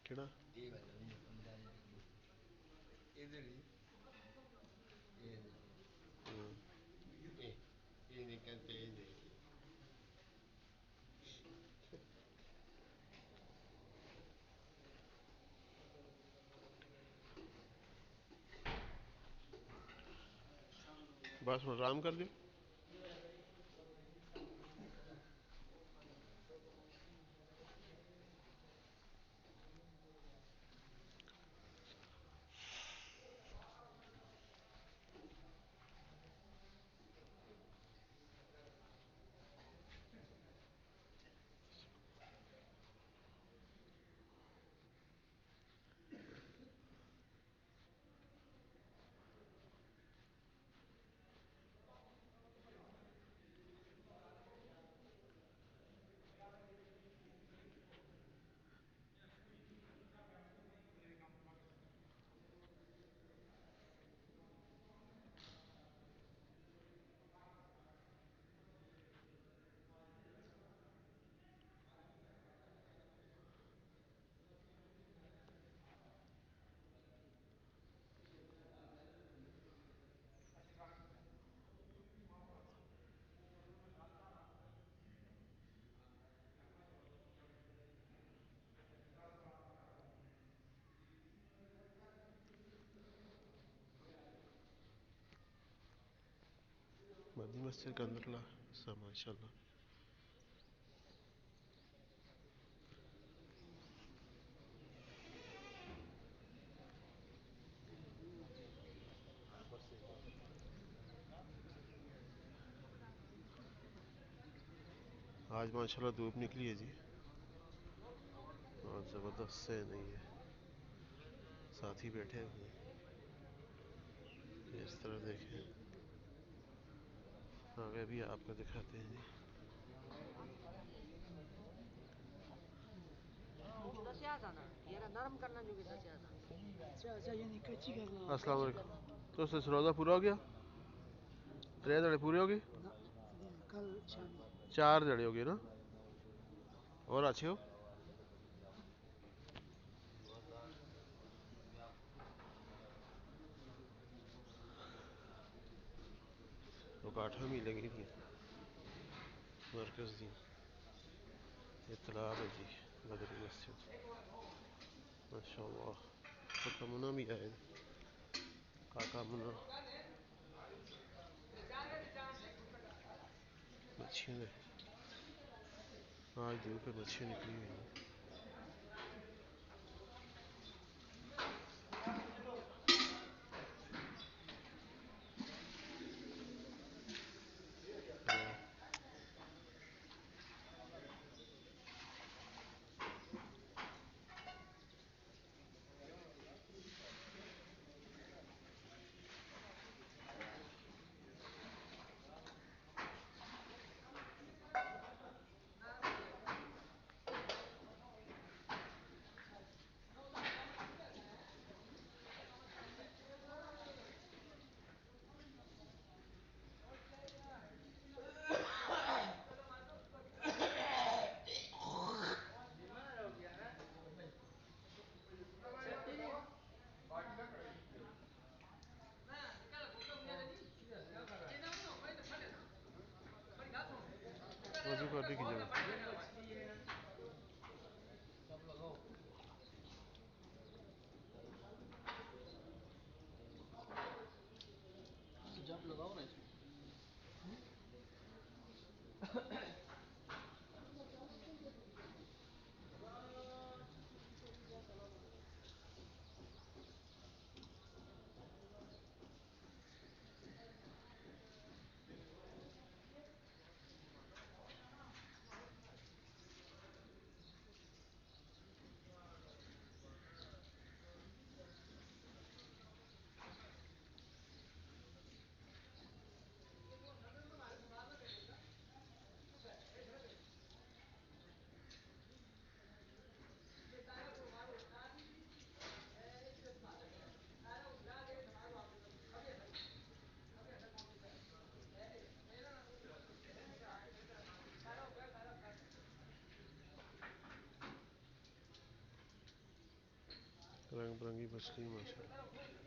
केड़ा बस आराम कर दियो। मदी मस्जिद के अंदर ला सब माशाल्लाह। आज माशाल्लाह धूप निकली है जी और ज़बरदस्त से नहीं है। साथी बैठे हुए इस तरह देखें। आगे भी आपको दिखाते हैं जी। अस्सलाम वालेकुम। तो उससे रोज़ा पूरा हो गया? 3 जड़े पूरे हो गए? कल 4 जड़े हो गए ना? और अच्छे हो? तो काठा मिलेंगी थी मरकज़ दी इतला है जी बदरी मस्जिद माशाल्लाह। काका मुना भी आए। काका मुना मच्छियाँ आज धूप पे मच्छियाँ निकली हुई हैं। रंग बिरंगी मछली माशाल्लाह।